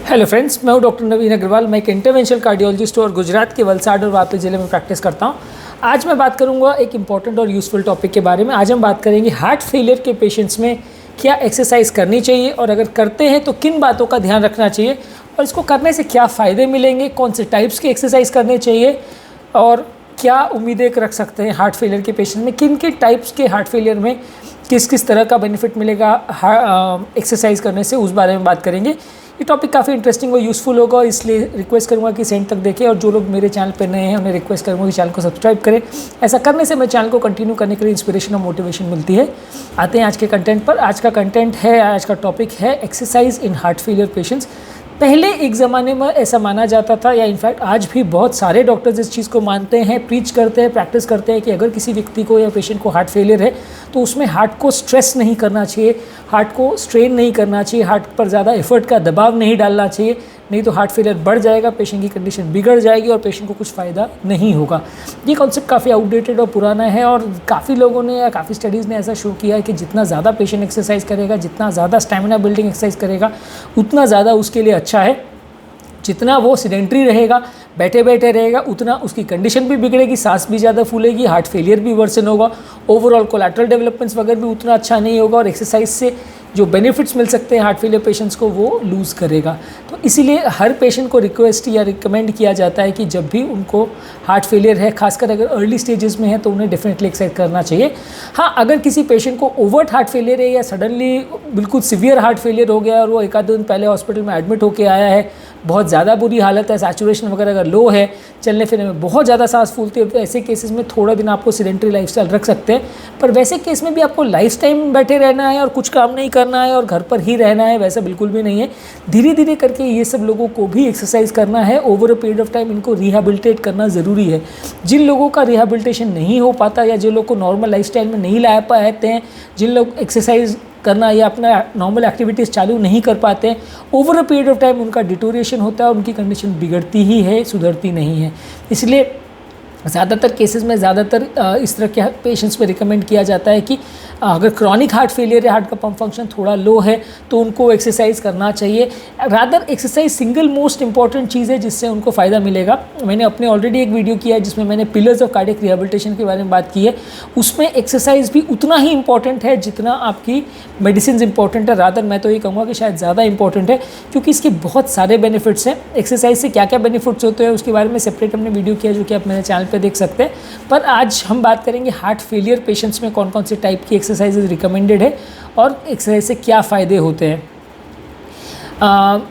Hello friends, मैं हूं doctor नवीन अग्रवाल। मैं एक इंटरवेंशनल कार्डियोलॉजिस्ट और गुजरात के वलसाड और वापी ज़िले में प्रैक्टिस करता हूं। आज मैं बात करूंगा एक इंपॉर्टेंट और यूज़फुल टॉपिक के बारे में। आज हम बात करेंगे हार्ट फेलियर के पेशेंट्स में क्या एक्सरसाइज करनी चाहिए और अगर करते हैं तो किन बातों का ध्यान रखना चाहिए और इसको करने से क्या फ़ायदे मिलेंगे, कौन से टाइप्स की एक्सरसाइज करने चाहिए और क्या उम्मीदें रख सकते हैं हार्ट फेलियर के पेशेंट में, किन के टाइप्स के हार्ट फेलियर में किस किस तरह का बेनिफिट मिलेगा एक्सरसाइज करने से, उस बारे में बात करेंगे। ये टॉपिक काफ़ी इंटरेस्टिंग और यूज़फुल होगा, इसलिए रिक्वेस्ट करूंगा कि सेंड तक देखें और जो लोग मेरे चैनल पर नए हैं उन्हें रिक्वेस्ट करूंगा कि चैनल को सब्सक्राइब करें। ऐसा करने से मैं चैनल को कंटिन्यू करने के लिए इंस्पिरेशन और मोटिवेशन मिलती है। आते हैं आज के कंटेंट पर। आज का कंटेंट है, आज का टॉपिक है exercise in heart failure patients. पहले एक ज़माने में ऐसा माना जाता था, या इनफैक्ट आज भी बहुत सारे डॉक्टर्स इस चीज़ को मानते हैं, प्रीच करते हैं, प्रैक्टिस करते हैं कि अगर किसी व्यक्ति को या पेशेंट को हार्ट फेलियर है तो उसमें हार्ट को स्ट्रेस नहीं करना चाहिए, हार्ट को स्ट्रेन नहीं करना चाहिए, हार्ट पर ज़्यादा एफर्ट का दबाव नहीं डालना चाहिए, नहीं तो हार्ट फेलियर बढ़ जाएगा, पेशेंट की कंडीशन बिगड़ जाएगी और पेशेंट को कुछ फ़ायदा नहीं होगा। ये कॉन्सेप्ट काफ़ी आउटडेटेड और पुराना है और काफ़ी लोगों ने या काफ़ी स्टडीज़ ने ऐसा शो किया है कि जितना ज़्यादा पेशेंट एक्सरसाइज करेगा, जितना ज़्यादा स्टैमिना बिल्डिंग एक्सरसाइज करेगा, उतना ज़्यादा उसके लिए अच्छा है। जितना वो सीडेंट्री रहेगा, बैठे बैठे रहेगा, उतना उसकी कंडीशन भी बिगड़ेगी, सांस भी ज़्यादा फूलेगी, हार्ट फेलियर भी वर्सन होगा, ओवरऑल कोलैटरल डेवलपमेंट्स वगैरह भी उतना अच्छा नहीं होगा और एक्सरसाइज से जो बेनिफिट्स मिल सकते हैं हार्ट फेलियर पेशेंट्स को वो लूज़ करेगा। तो इसीलिए हर पेशेंट को रिक्वेस्ट या रिकमेंड किया जाता है कि जब भी उनको हार्ट फेलियर है, खासकर अगर अर्ली स्टेजेस में है, तो उन्हें डेफिनेटली एक्सरसाइज करना चाहिए। हाँ, अगर किसी पेशेंट को ओवर्ट हार्ट फेलियर है या सडनली बिल्कुल सिवियर हार्ट फेलियर हो गया और वो एक आध दिन पहले हॉस्पिटल में एडमिट होकर आया है, बहुत ज़्यादा बुरी हालत है, सैचुरेशन वगैरह अगर लो है, चलने फिरने में बहुत ज़्यादा सांस फूलती है, तो ऐसे केसेस में थोड़ा दिन आपको सीडेंट्री लाइफस्टाइल रख सकते हैं। पर वैसे केस में भी आपको लाइफ टाइम बैठे रहना है और कुछ काम नहीं करना है और घर पर ही रहना है, वैसा बिल्कुल भी नहीं है। धीरे धीरे करके ये सब लोगों को भी एक्सरसाइज करना है। Over a period of time इनको रिहेबिलिटेट करना ज़रूरी है। जिन लोगों का रिहेबिलिटेशन नहीं हो पाता या जिन लोग को नॉर्मल लाइफस्टाइल में नहीं ला पाते हैं, जिन लोग एक्सरसाइज करना या अपना नॉर्मल एक्टिविटीज़ चालू नहीं कर पाते हैं, over a period of time उनका डिटोरिएशन होता है, उनकी कंडीशन बिगड़ती ही है, सुधरती नहीं है। इसलिए ज़्यादातर केसेस में इस तरह के पेशेंट्स में रिकमेंड किया जाता है कि अगर क्रॉनिक हार्ट फेलियर है, हार्ट का पंप फंक्शन थोड़ा लो है, तो उनको एक्सरसाइज करना चाहिए। Rather exercise single most important चीज़ है जिससे उनको फ़ायदा मिलेगा। मैंने अपने ऑलरेडी एक वीडियो किया है जिसमें मैंने पिलर्स ऑफ कार्डियक रिहेबिलिटेशन के बारे में बात की है। उसमें एक्सरसाइज भी उतना ही इंपॉर्टेंट है जितना आपकी मेडिसिन इंपॉर्टेंट है। रादर मैं तो ये कहूँगा कि शायद ज़्यादा इंपॉर्टेंट है, क्योंकि इसके बहुत सारे बेनिफिट्स हैं। एक्सरसाइज से क्या क्या बेनिफिट्स होते हैं उसके बारे में सेपरेट हमने वीडियो किया, जो कि आप मेरे चैनल पर देख सकते हैं। पर आज हम बात करेंगे हार्ट फेलियर पेशेंट्स में कौन कौन से टाइप की एक्सरसाइजेज रिकमेंडेड है और एक्सरसाइज से क्या फ़ायदे होते हैं।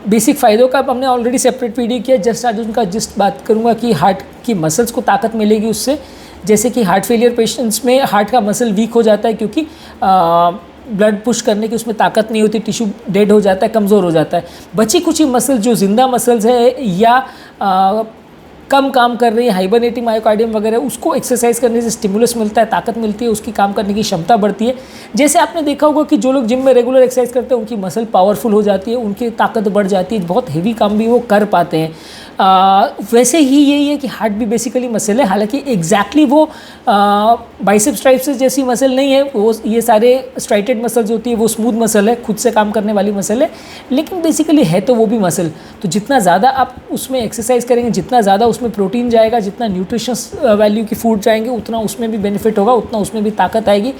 बेसिक फ़ायदों का हमने ऑलरेडी सेपरेट वीडियो किया। जस्ट आज उनका बात करूँगा कि हार्ट की मसल्स को ताकत मिलेगी उससे। जैसे कि हार्ट फेलियर पेशेंट्स में हार्ट का मसल वीक हो जाता है, क्योंकि ब्लड पुश करने की उसमें ताकत नहीं होती, टिश्यू डेड हो जाता है, कमज़ोर हो जाता है। बची कुछ ही मसल जो जिंदा मसल्स है या कम काम कर रही है, हाइबरनेटिंग मायोकार्डियम वगैरह, उसको एक्सरसाइज करने से स्टिमुलस मिलता है, ताकत मिलती है, उसकी काम करने की क्षमता बढ़ती है। जैसे आपने देखा होगा कि जो लोग जिम में रेगुलर एक्सरसाइज करते हैं उनकी मसल पावरफुल हो जाती है, उनकी ताकत बढ़ जाती है, बहुत हेवी काम भी वो कर पाते हैं। वैसे ही यही है कि हार्ट भी बेसिकली मसल है। हालांकि एग्जैक्टली वो बाइसेप्स ट्राइसेप्स जैसी मसल नहीं है, वो ये सारे स्ट्राइटेड मसल्स होती है, वो स्मूथ मसल है, खुद से काम करने वाली मसल है, लेकिन बेसिकली है तो वो भी मसल। तो जितना ज़्यादा आप उसमें एक्सरसाइज करेंगे, जितना ज़्यादा उसमें प्रोटीन जाएगा, जितना न्यूट्रिशस वैल्यू की फूड जाएंगे, उतना उसमें भी बेनिफिट होगा, उतना उसमें भी ताकत आएगी,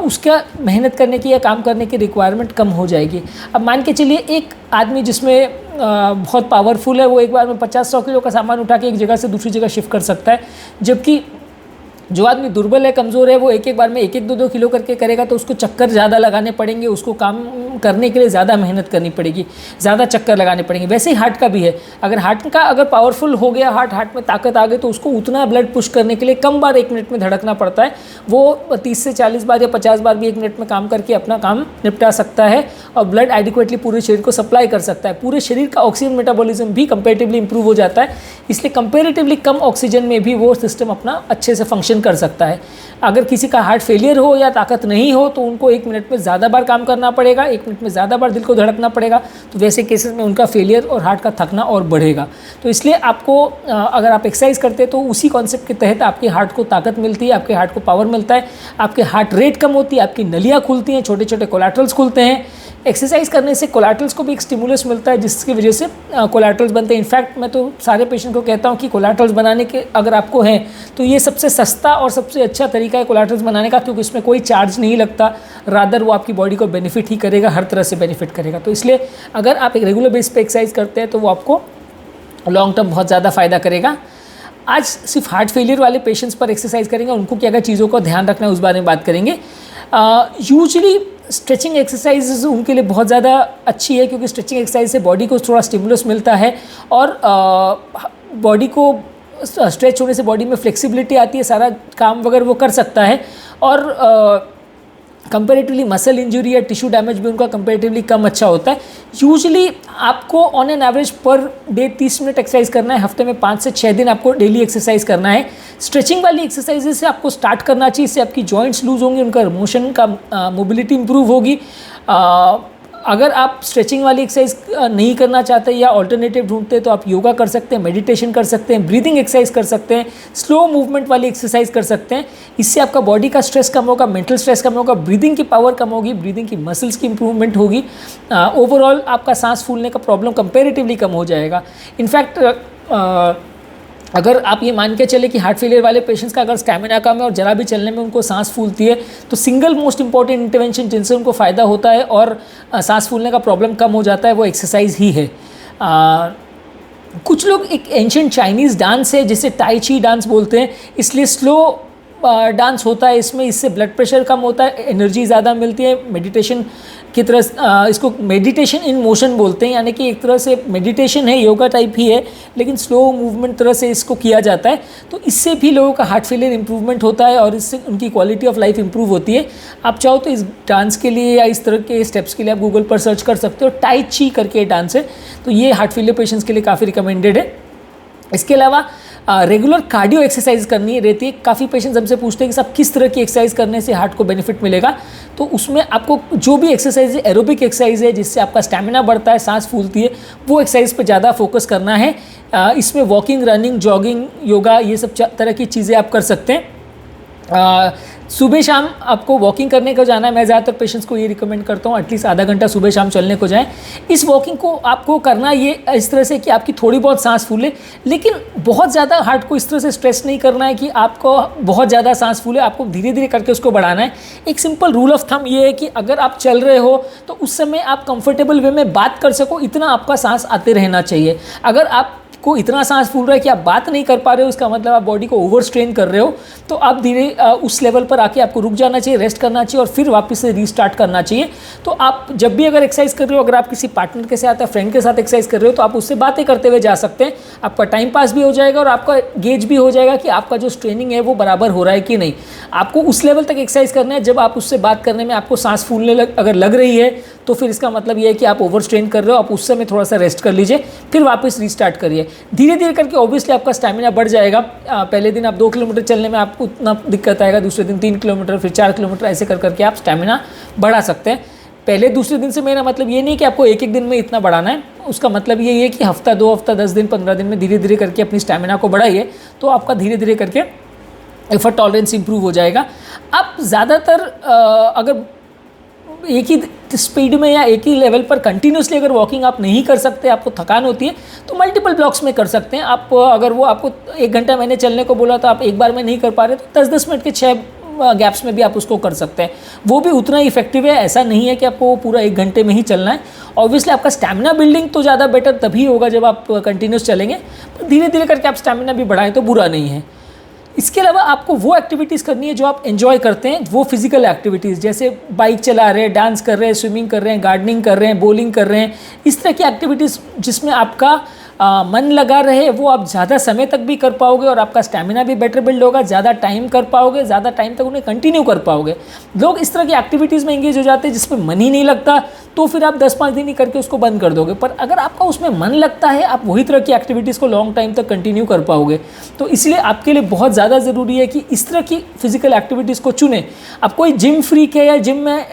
उसका मेहनत करने की या काम करने की रिक्वायरमेंट कम हो जाएगी। अब मान के चलिए एक आदमी जिसमें बहुत पावरफुल है, वो एक बार में 50-100 किलो का सामान उठा के एक जगह से दूसरी जगह शिफ्ट कर सकता है, जबकि जो आदमी दुर्बल है, कमज़ोर है, वो एक एक बार में 1-2 किलो करके करेगा तो उसको चक्कर ज़्यादा लगाने पड़ेंगे, उसको काम करने के लिए ज़्यादा मेहनत करनी पड़ेगी, ज़्यादा चक्कर लगाने पड़ेंगे। वैसे ही हार्ट का भी है। अगर हार्ट का पावरफुल हो गया, हार्ट में ताकत आ गई, तो उसको उतना ब्लड पुश करने के लिए कम बार 1 मिनट में धड़कना पड़ता है। वो 30 से 40 बार या 50 बार भी 1 मिनट में काम करके अपना काम निपटा सकता है और ब्लड एडिक्वेटली पूरे शरीर को सप्लाई कर सकता है। पूरे शरीर का ऑक्सीजन मेटाबॉलिज्म भी कंपेरेटिवली इंप्रूव हो जाता है, इसलिए कंपेरेटिवली कम ऑक्सीजन में भी वो सिस्टम अपना अच्छे से फंक्शन कर सकता है। अगर किसी का हार्ट फेलियर हो या ताकत नहीं हो तो उनको 1 मिनट में ज़्यादा बार काम करना पड़ेगा, 1 मिनट में ज़्यादा बार दिल को धड़कना पड़ेगा, तो वैसे केसेस में उनका फेलियर और हार्ट का थकना और बढ़ेगा। तो इसलिए आपको अगर आप एक्सरसाइज करते हैं तो उसी कॉन्सेप्ट के तहत आपके हार्ट को ताकत मिलती है, आपके हार्ट को पावर मिलता है, आपके हार्ट रेट कम होती है, आपकी नलियाँ खुलती हैं, छोटे छोटे कोलैटरल्स खुलते हैं। एक्सरसाइज करने से कोलैटरल्स को भी एक स्टिमुलस मिलता है जिसकी वजह से कोलैटरल्स बनते हैं। इनफैक्ट मैं तो सारे पेशेंट को कहता हूँ कि कोलैटरल्स बनाने के अगर आपको हैं तो ये सबसे सस्ता और सबसे अच्छा तरीका है कोलैटरल्स बनाने का, क्योंकि इसमें कोई चार्ज नहीं लगता, रादर वो आपकी बॉडी को बेनिफिट ही करेगा, हर तरह से बेनिफिट करेगा। तो इसलिए अगर आप एक रेगुलर बेस पे एक्सरसाइज करते हैं तो वो आपको लॉन्ग टर्म बहुत ज़्यादा फ़ायदा करेगा। आज सिर्फ हार्ट फेलियर वाले पेशेंट्स पर एक्सरसाइज करेंगे, उनको क्या क्या चीज़ों का ध्यान रखना है उस बारे में बात करेंगे। यूजुअली स्ट्रेचिंग एक्सरसाइज उनके लिए बहुत ज़्यादा अच्छी है, क्योंकि स्ट्रेचिंग एक्सरसाइज से बॉडी को थोड़ा स्टिमुलस मिलता है और बॉडी को स्ट्रेच होने से बॉडी में फ्लेक्सिबिलिटी आती है, सारा काम वगैरह वो कर सकता है और कंपेरेटिवली मसल इंजरी या टिश्यू डैमेज भी उनका कंपेरेटिवली कम अच्छा होता है। यूजुअली आपको on an average per day 30 minute exercise करना है, हफ्ते में 5 से 6 दिन आपको डेली एक्सरसाइज करना है। स्ट्रेचिंग वाली एक्सरसाइजेज से आपको स्टार्ट करना चाहिए, इससे आपकी जॉइंट्स लूज होंगी, उनका मोशन का मोबिलिटी इंप्रूव होगी। अगर आप स्ट्रेचिंग वाली एक्सरसाइज नहीं करना चाहते या ऑल्टरनेटिव ढूंढते हैं तो आप योगा कर सकते हैं, मेडिटेशन कर सकते हैं, ब्रीदिंग एक्सरसाइज कर सकते हैं, स्लो मूवमेंट वाली एक्सरसाइज कर सकते हैं। इससे आपका बॉडी का स्ट्रेस कम होगा, मेंटल स्ट्रेस कम होगा, ब्रीदिंग की पावर कम होगी, ब्रीदिंग की मसल्स की इंप्रूवमेंट होगी। ओवरऑल आपका सांस फूलने का प्रॉब्लम कंपेरेटिवली कम हो जाएगा। इनफैक्ट अगर आप ये मान के चले कि हार्ट फेलियर वाले पेशेंट्स का अगर स्टैमिना कम है और जरा भी चलने में उनको सांस फूलती है तो सिंगल मोस्ट इंपॉर्टेंट इंटरवेंशन जिनसे उनको फ़ायदा होता है और सांस फूलने का प्रॉब्लम कम हो जाता है वो एक्सरसाइज ही है। कुछ लोग एक एंशिएंट चाइनीज़ डांस है जिसे टाई ची डांस बोलते हैं, इसलिए स्लो डांस होता है इसमें, इससे ब्लड प्रेशर कम होता है, एनर्जी ज़्यादा मिलती है। मेडिटेशन की तरह इसको मेडिटेशन इन मोशन बोलते हैं, यानी कि एक तरह से मेडिटेशन है, योगा टाइप ही है, लेकिन स्लो मूवमेंट तरह से इसको किया जाता है। तो इससे भी लोगों का हार्ट फेलियर इंप्रूवमेंट होता है और इससे उनकी क्वालिटी ऑफ लाइफ इंप्रूव होती है। आप चाहो तो इस डांस के लिए या इस तरह के स्टेप्स के लिए आप गूगल पर सर्च कर सकते हो, टाई ची करके डांस है, तो ये हार्ट फेलियर पेशेंट्स के लिए काफ़ी रिकमेंडेड है। इसके अलावा रेगुलर कार्डियो एक्सरसाइज करनी रहती है। काफ़ी पेशेंट्स हमसे पूछते हैं कि साहब किस तरह की एक्सरसाइज करने से हार्ट को बेनिफिट मिलेगा, तो उसमें आपको जो भी एक्सरसाइज है, एरोबिक एक्सरसाइज है जिससे आपका स्टैमिना बढ़ता है, सांस फूलती है, वो एक्सरसाइज पे ज़्यादा फोकस करना है। इसमें वॉकिंग, रनिंग, जॉगिंग, योगा, ये सब तरह की चीज़ें आप कर सकते हैं। सुबह शाम आपको वॉकिंग करने को जाना है। मैं ज़्यादातर पेशेंट्स को ये रिकमेंड करता हूँ एटलीस्ट आधा घंटा सुबह शाम चलने को जाएं। इस वॉकिंग को आपको करना ये इस तरह से कि आपकी थोड़ी बहुत सांस फूले, लेकिन बहुत ज़्यादा हार्ट को इस तरह से स्ट्रेस नहीं करना है कि आपको बहुत ज़्यादा सांस फूले, आपको धीरे धीरे करके उसको बढ़ाना है। एक सिंपल रूल ऑफ थंब ये है कि अगर आप चल रहे हो तो उस समय आप कंफर्टेबल वे में बात कर सको, इतना आपका सांस आते रहना चाहिए। अगर आप को इतना सांस फूल रहा है कि आप बात नहीं कर पा रहे हो, इसका मतलब आप बॉडी को ओवर स्ट्रेन कर रहे हो, तो आप धीरे उस लेवल पर आके आपको रुक जाना चाहिए, रेस्ट करना चाहिए और फिर वापस से रीस्टार्ट करना चाहिए। तो आप जब भी अगर एक्सरसाइज कर रहे हो, अगर आप किसी पार्टनर के साथ या फ्रेंड के साथ एक्सरसाइज कर रहे हो तो आप उससे बातें करते हुए जा सकते हैं। आपका टाइम पास भी हो जाएगा और आपका गेज भी हो जाएगा कि आपका जो स्ट्रेनिंग है वो बराबर हो रहा है कि नहीं। आपको उस लेवल तक एक्सरसाइज करना है जब आप उससे बात करने में आपको सांस फूलने अगर लग रही है तो फिर इसका मतलब ये है कि आप ओवर स्ट्रेन कर रहे हो। आप उस समय थोड़ा सा रेस्ट कर लीजिए, फिर वापस रीस्टार्ट करिए। धीरे धीरे करके ऑब्वियसली आपका स्टैमिना बढ़ जाएगा। पहले दिन आप 2 किलोमीटर चलने में आपको उतना दिक्कत आएगा, दूसरे दिन 3 किलोमीटर, फिर 4 किलोमीटर, ऐसे कर करके आप स्टैमिना बढ़ा सकते हैं। पहले दूसरे दिन से मेरा मतलब ये नहीं कि आपको एक दिन में इतना बढ़ाना है, उसका मतलब ये है कि हफ्ता, 2 हफ्ता, 10 दिन, 15 दिन में धीरे धीरे करके अपनी स्टैमिना को बढ़ाइए, तो आपका धीरे धीरे करके एफर्ट टॉलरेंस इंप्रूव हो जाएगा। आप ज़्यादातर अगर एक ही स्पीड में या एक ही लेवल पर कंटिन्यूसली अगर वॉकिंग आप नहीं कर सकते, आपको थकान होती है, तो मल्टीपल ब्लॉक्स में कर सकते हैं आप। अगर वो आपको 1 घंटा मैंने चलने को बोला तो आप एक बार में नहीं कर पा रहे तो 10-10 मिनट के 6 गैप्स में भी आप उसको कर सकते हैं। वो भी उतना ही इफेक्टिव है। ऐसा नहीं है कि आपको पूरा 1 घंटे में ही चलना है। ऑब्वियसली आपका स्टैमिना बिल्डिंग तो ज़्यादा बेटर तभी होगा जब आप कंटिन्यूस चलेंगे, पर धीरे धीरे करके आप स्टैमिना भी बढ़ाएं तो बुरा नहीं है। इसके अलावा आपको वो एक्टिविटीज़ करनी है जो आप एंजॉय करते हैं, वो फिजिकल एक्टिविटीज़, जैसे बाइक चला रहे हैं, डांस कर रहे हैं, स्विमिंग कर रहे हैं, गार्डनिंग कर रहे हैं, बॉलिंग कर रहे हैं, इस तरह की एक्टिविटीज़ जिसमें आपका मन लगा रहे, वो आप ज़्यादा समय तक भी कर पाओगे और आपका स्टैमिना भी बेटर बिल्ड होगा, ज़्यादा टाइम कर पाओगे, ज़्यादा टाइम तक उन्हें कंटिन्यू कर पाओगे। लोग इस तरह की एक्टिविटीज़ में एंगेज हो जाते हैं जिसमें मन ही नहीं लगता, तो फिर आप 10-5 दिन ही करके उसको बंद कर दोगे। पर अगर आपका उसमें मन लगता है, आप वही तरह की एक्टिविटीज़ को लॉन्ग टाइम तक कंटिन्यू कर पाओगे। तो इसलिए आपके लिए बहुत ज़्यादा ज़रूरी है कि इस तरह की फिजिकल एक्टिविटीज़ को चुनें। अब कोई जिम फ्रीक है या जिम में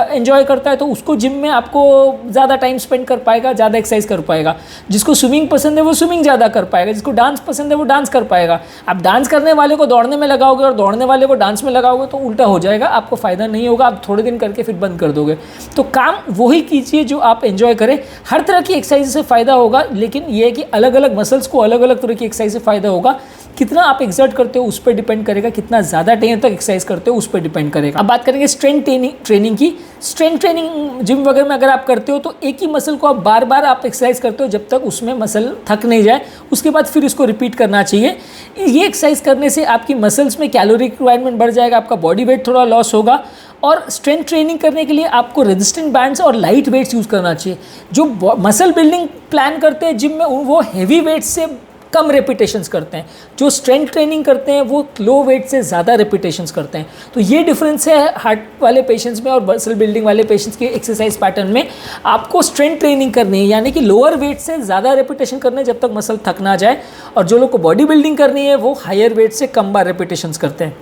एंजॉय करता है तो उसको जिम में आपको ज़्यादा टाइम स्पेंड कर पाएगा, ज़्यादा एक्सरसाइज कर पाएगा। जिसको स्विमिंग पसंद है वो स्विमिंग ज़्यादा कर पाएगा, जिसको डांस पसंद है वो डांस कर पाएगा। आप डांस करने वाले को दौड़ने में लगाओगे और दौड़ने वाले को डांस में लगाओगे तो उल्टा हो जाएगा, आपको फ़ायदा नहीं होगा, आप थोड़े दिन करके फिर बंद कर दोगे। तो काम वही कीजिए जो आप एंजॉय करें। हर तरह की एक्सरसाइज से फ़ायदा होगा, लेकिन ये है कि अलग अलग मसल्स को अलग अलग तरह की एक्सरसाइज से फ़ायदा होगा। कितना आप एक्सर्ट करते हो उस पर डिपेंड करेगा, कितना ज़्यादा टाइम तक एक्सरसाइज करते हो उस पर डिपेंड करेगा। अब बात करेंगे स्ट्रेंथ ट्रेनिंग की। स्ट्रेंथ ट्रेनिंग जिम वगैरह में अगर आप करते हो तो एक ही मसल को आप बार बार आप एक्सरसाइज करते हो जब तक उसमें मसल थक नहीं जाए, उसके बाद फिर इसको रिपीट करना चाहिए। ये एक्सरसाइज करने से आपकी मसल्स में कैलोरी रिक्वायरमेंट बढ़ जाएगा, आपका बॉडी वेट थोड़ा लॉस होगा। और स्ट्रेंथ ट्रेनिंग करने के लिए आपको रेजिस्टेंट बैंड्स और लाइट वेट्स यूज़ करना चाहिए। जो मसल बिल्डिंग प्लान करते हैं जिम में वो हैवी वेट्स से कम रेपिटेशंस करते हैं, जो स्ट्रेंथ ट्रेनिंग करते हैं वो लो वेट से ज़्यादा रेपिटेशंस करते हैं। तो ये डिफरेंस है हार्ट वाले पेशेंट्स में और मसल बिल्डिंग वाले पेशेंट्स के एक्सरसाइज पैटर्न में। आपको स्ट्रेंथ ट्रेनिंग करनी है, यानी कि लोअर वेट से ज़्यादा रेपिटेशन करने जब तक मसल थक ना जाए, और जो लोग को बॉडी बिल्डिंग करनी है वो हायर वेट से कम बार रेपिटेशंस करते हैं।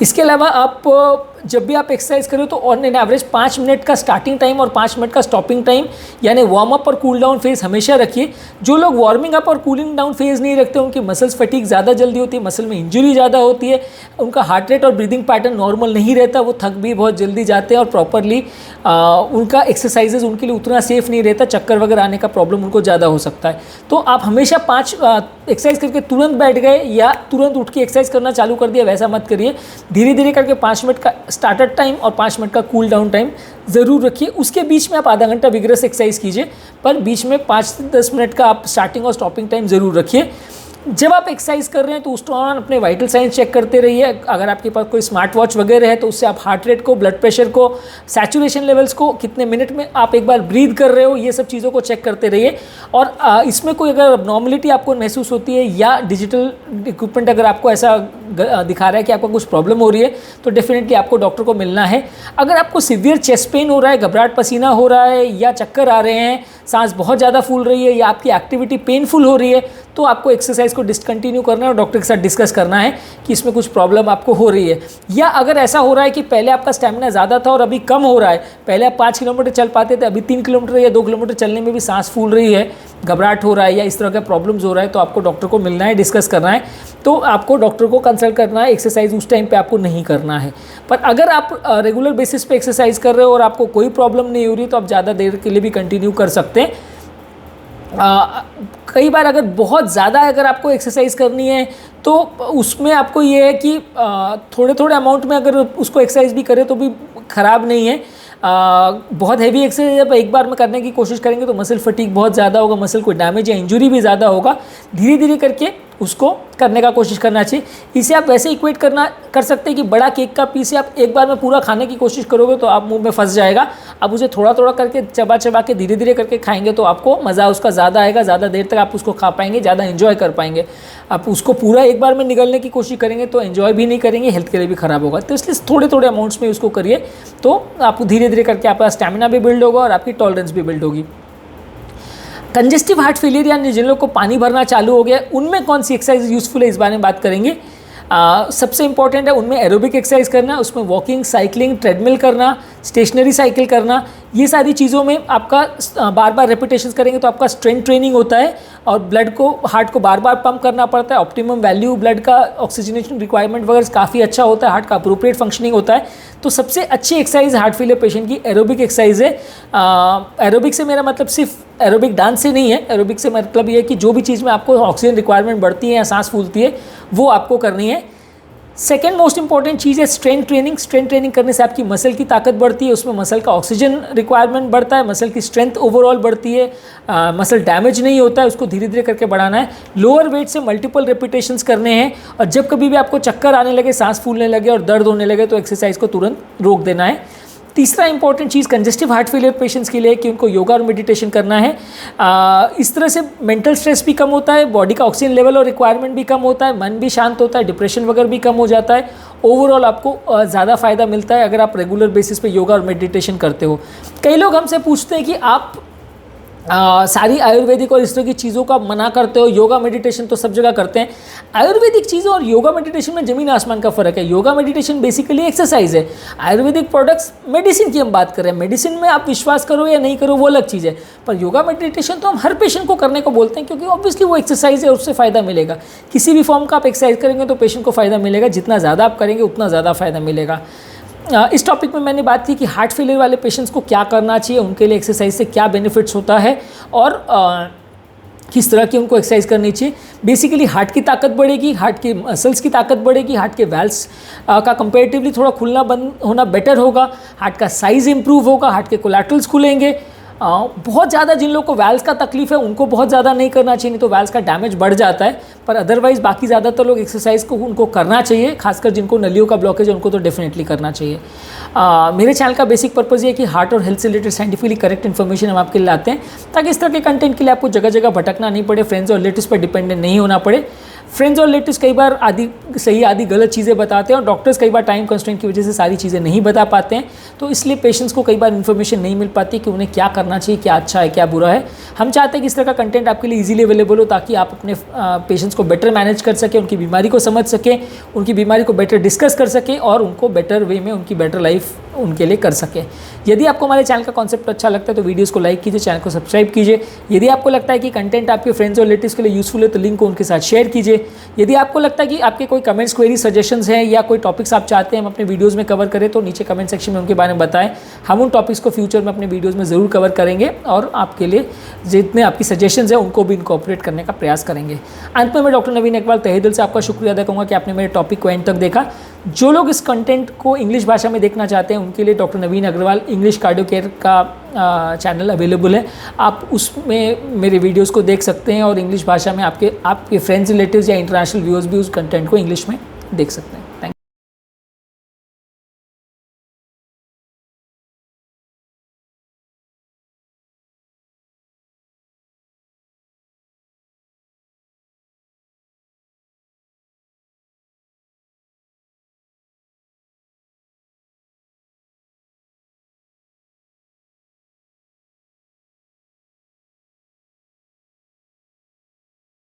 इसके अलावा आप जब भी आप एक्सरसाइज करो तो ऑन एन एवरेज 5 मिनट का स्टार्टिंग टाइम और 5 मिनट का स्टॉपिंग टाइम, यानी वार्म अप और कूल डाउन फेज हमेशा रखिए। जो लोग वार्मिंग अप और कूलिंग डाउन फेज नहीं रखते उनकी मसल्स फटीग ज़्यादा जल्दी होती है, मसल में इंजरी ज़्यादा होती है, उनका हार्ट रेट और ब्रीदिंग पैटर्न नॉर्मल नहीं रहता, वो थक भी बहुत जल्दी जाते हैं और प्रॉपरली उनका एक्सरसाइजेज उनके लिए उतना सेफ नहीं रहता, चक्कर वगैरह आने का प्रॉब्लम उनको ज़्यादा हो सकता है। तो आप हमेशा 5 एक्सरसाइज करके तुरंत बैठ गए या तुरंत उठ के एक्सरसाइज करना चालू कर दिया, वैसा मत करिए। धीरे धीरे करके 5 मिनट का स्टार्टर टाइम और 5 मिनट का कूल डाउन टाइम ज़रूर रखिए। उसके बीच में आप आधा घंटा विग्रस एक्सरसाइज कीजिए, पर बीच में 5 से 10 मिनट का आप स्टार्टिंग और स्टॉपिंग टाइम ज़रूर रखिए। जब आप एक्सरसाइज कर रहे हैं तो उस दौरान अपने वाइटल साइंस चेक करते रहिए। अगर आपके पास कोई स्मार्ट वॉच वगैरह है तो उससे आप हार्ट रेट को, ब्लड प्रेशर को, सैचुरेशन लेवल्स को, कितने मिनट में आप एक बार ब्रीथ कर रहे हो, ये सब चीज़ों को चेक करते रहिए। और इसमें कोई अगर अबनॉर्मलिटी आपको महसूस होती है या डिजिटल इक्विपमेंट अगर आपको ऐसा दिखा रहा है कि आपको कुछ प्रॉब्लम हो रही है तो डेफिनेटली आपको डॉक्टर को मिलना है। अगर आपको सीवियर चेस्ट पेन हो रहा है, घबराहट, पसीना हो रहा है या चक्कर आ रहे हैं, सांस बहुत ज़्यादा फूल रही है या आपकी एक्टिविटी पेनफुल हो रही है, तो आपको एक्सरसाइज को डिसकंटिन्यू करना है और डॉक्टर के साथ डिस्कस करना है कि इसमें कुछ प्रॉब्लम आपको हो रही है। या अगर ऐसा हो रहा है कि पहले आपका स्टैमिना ज़्यादा था और अभी कम हो रहा है, पहले आप 5 किलोमीटर चल पाते थे, अभी 3 किलोमीटर या 2 किलोमीटर चलने में भी सांस फूल रही है, घबराहट हो रहा है या इस तरह का प्रॉब्लम्स हो रहा है, तो आपको डॉक्टर को मिलना है, डिस्कस करना है। तो आपको डॉक्टर को कंसल्ट करना है, एक्सरसाइज उस टाइम पे आपको नहीं करना है। पर अगर आप रेगुलर बेसिस पे एक्सरसाइज कर रहे हो और आपको कोई प्रॉब्लम नहीं हो रही तो आप ज़्यादा देर के लिए भी कंटिन्यू कर सकते हैं। कई बार अगर बहुत ज़्यादा अगर आपको एक्सरसाइज करनी है तो उसमें आपको ये है कि थोड़े थोड़े अमाउंट में अगर उसको एक्सरसाइज भी करें तो भी ख़राब नहीं है। बहुत हैवी एक्सरसाइज जब एक बार में करने की कोशिश करेंगे तो मसल फटीग बहुत ज़्यादा होगा, मसल को डैमेज या इंजरी भी ज़्यादा होगा। धीरे धीरे करके उसको करने का कोशिश करना चाहिए। इसे आप वैसे इक्वेट कर सकते हैं कि बड़ा केक का पीस आप एक बार में पूरा खाने की कोशिश करोगे तो आप मुंह में फंस जाएगा। आप उसे थोड़ा थोड़ा करके चबा चबा के धीरे धीरे करके खाएंगे तो आपको मज़ा उसका ज़्यादा आएगा, ज़्यादा देर तक आप उसको खा पाएंगे, ज़्यादा एंजॉय कर पाएंगे। आप उसको पूरा एक बार में निगलने की कोशिश करेंगे तो एंजॉय भी नहीं करेंगे, हेल्थ के लिए भी ख़राब होगा। तो इसलिए थोड़े थोड़े अमाउंट्स में उसको करिए तो आपको धीरे धीरे करके आपका स्टैमिना भी बिल्ड होगा और आपकी टॉलरेंस भी बिल्ड होगी। कंजेस्टिव हार्ट फेलियर यानी जिन लोगों को पानी भरना चालू हो गया, उनमें कौन सी एक्सरसाइज यूज़फुल है इस बारे में बात करेंगे। सबसे इंपॉर्टेंट है उनमें एरोबिक एक्सरसाइज करना, उसमें वॉकिंग, साइकिलिंग, ट्रेडमिल करना, स्टेशनरी साइकिल करना। ये सारी चीज़ों में आपका बार बार रेपिटेशंस करेंगे तो आपका स्ट्रेंथ ट्रेनिंग होता है और ब्लड को, हार्ट को बार बार पंप करना पड़ता है। ऑप्टिमम वैल्यू ब्लड का, ऑक्सीजनेशन रिक्वायरमेंट वगैरह काफ़ी अच्छा होता है, हार्ट का अप्रोप्रिएट फंक्शनिंग होता है। तो सबसे अच्छी एक्सरसाइज हार्ट फेलियर पेशेंट की एरोबिक एक्सरसाइज है। एरोबिक से मेरा मतलब सिर्फ एरोबिक डांस से नहीं है। एरोबिक से मतलब ये है कि जो भी चीज़ में आपको ऑक्सीजन रिक्वायरमेंट बढ़ती है या सांस फूलती है वो आपको करनी है। सेकेंड मोस्ट इंपॉर्टेंट चीज़ है स्ट्रेंथ ट्रेनिंग। स्ट्रेंथ ट्रेनिंग करने से आपकी मसल की ताकत बढ़ती है, उसमें मसल का ऑक्सीजन रिक्वायरमेंट बढ़ता है, मसल की स्ट्रेंथ ओवरऑल बढ़ती है, मसल डैमेज नहीं होता है, उसको धीरे धीरे करके बढ़ाना है। लोअर वेट से मल्टीपल रेपिटेशंस करने हैं और जब कभी भी आपको चक्कर आने लगे, सांस फूलने लगे और दर्द होने लगे तो एक्सरसाइज को तुरंत रोक देना है। तीसरा इंपॉर्टेंट चीज़ कंजेस्टिव हार्ट फेलियर पेशेंट्स के लिए है कि उनको योगा और मेडिटेशन करना है। इस तरह से मेंटल स्ट्रेस भी कम होता है, बॉडी का ऑक्सीजन लेवल और रिक्वायरमेंट भी कम होता है, मन भी शांत होता है, डिप्रेशन वगैरह भी कम हो जाता है। ओवरऑल आपको ज़्यादा फ़ायदा मिलता है अगर आप रेगुलर बेसिस पे योगा और मेडिटेशन करते हो। कई लोग हमसे पूछते हैं कि आप सारी आयुर्वेदिक और इस तरह की चीज़ों का मना करते हो, योगा मेडिटेशन तो सब जगह करते हैं। आयुर्वेदिक चीज़ों और योगा मेडिटेशन में ज़मीन आसमान का फ़र्क है। योगा मेडिटेशन बेसिकली एक्सरसाइज है, आयुर्वेदिक प्रोडक्ट्स मेडिसिन की हम बात कर रहे हैं। मेडिसिन में आप विश्वास करो या नहीं करो वो अलग चीज़ है, पर योगा मेडिटेशन तो हम हर पेशेंट को करने को बोलते हैं, क्योंकि ऑब्वियसली वो एक्सरसाइज है, उससे फ़ायदा मिलेगा। किसी भी फॉर्म का आप एक्सरसाइज करेंगे तो पेशेंट को फ़ायदा मिलेगा, जितना ज़्यादा आप करेंगे उतना ज़्यादा फ़ायदा मिलेगा। इस टॉपिक में मैंने बात की कि हार्ट फेलियर वाले पेशेंट्स को क्या करना चाहिए, उनके लिए एक्सरसाइज से क्या बेनिफिट्स होता है और किस तरह की उनको एक्सरसाइज करनी चाहिए। बेसिकली हार्ट की ताकत बढ़ेगी, हार्ट के मसल्स की ताकत बढ़ेगी, हार्ट के वैल्व्स का कंपैरेटिवली थोड़ा खुलना बंद होना बेटर होगा, हार्ट का साइज़ इंप्रूव होगा, हार्ट के कोलैटरल्स खुलेंगे। बहुत ज़्यादा जिन लोगों को वैल्व्स का तकलीफ है उनको बहुत ज़्यादा नहीं करना चाहिए, नहीं तो वैल्व्स का डैमेज बढ़ जाता है। पर अदरवाइज़ बाकी ज़्यादातर लोग एक्सरसाइज को उनको करना चाहिए, खासकर जिनको नलियों का ब्लॉकेज है उनको तो डेफिनेटली करना चाहिए। मेरे चैनल का बेसिक पर्पज़ ये है कि हार्ट और हेल्थ से रिलेटेड साइंटिफिकली करेक्ट इन्फॉर्मेशन हम आपके लिए लाते हैं, ताकि इस तरह के कंटेंट के लिए आपको जगह जगह भटकना नहीं पड़े, फ्रेंड्स और रिलेटिव्स पर डिपेंडेंट नहीं होना पड़े। फ्रेंड्स और रिलेटिव्स कई बार आधी सही आधी गलत चीज़ें बताते हैं और डॉक्टर्स कई बार टाइम कंस्ट्रेंट की वजह से सारी चीज़ें नहीं बता पाते हैं, तो इसलिए पेशेंट्स को कई बार इन्फॉर्मेशन नहीं मिल पाती कि उन्हें क्या करना चाहिए, क्या अच्छा है क्या बुरा है। हम चाहते हैं कि इस तरह का कंटेंट आपके लिए इजीली अवेलेबल हो, ताकि आप अपने पेशेंट्स को बेटर मैनेज कर सकें, उनकी बीमारी को समझ सकें, उनकी बीमारी को बेटर डिस्कस कर सकें और उनको बेटर वे में उनकी बेटर लाइफ उनके लिए कर सकें। यदि आपको हमारे चैनल का कॉन्सेप्ट अच्छा लगता है तो वीडियोस को लाइक कीजिए, चैनल को सब्सक्राइब कीजिए। यदि आपको लगता है कि कंटेंट आपके फ्रेंड्स और रिलेटिव्स के लिए यूजफुल है तो लिंक को उनके साथ शेयर कीजिए। यदि आपको लगता है कि आपके कोई कमेंट्स, क्वेरी, सजेशंस हैं या कोई टॉपिक्स आप चाहते हैं हम अपने वीडियोज़ में कवर करें तो नीचे कमेंट सेक्शन में उनके बारे में बताएं। हम उन टॉपिक्स को फ्यूचर में अपने वीडियोज़ में ज़रूर कवर करेंगे और आपके लिए जितने आपकी सजेशंस हैं उनको भी इनकॉर्पोरेट करने का प्रयास करेंगे। अंत में मैं डॉक्टर नवीन अग्रवाल तहे दिल से आपका शुक्रिया अदा करूँगा कि आपने मेरे टॉपिक को एंड तक देखा। जो लोग इस कंटेंट को इंग्लिश भाषा में देखना चाहते हैं उनके लिए डॉक्टर नवीन अग्रवाल इंग्लिश कार्डियो केयर का चैनल अवेलेबल है, आप उसमें मेरे वीडियोस को देख सकते हैं और इंग्लिश भाषा में आपके फ्रेंड्स, रिलेटिव्स या इंटरनेशनल व्यूअर्स भी उस कंटेंट को इंग्लिश में देख सकते हैं।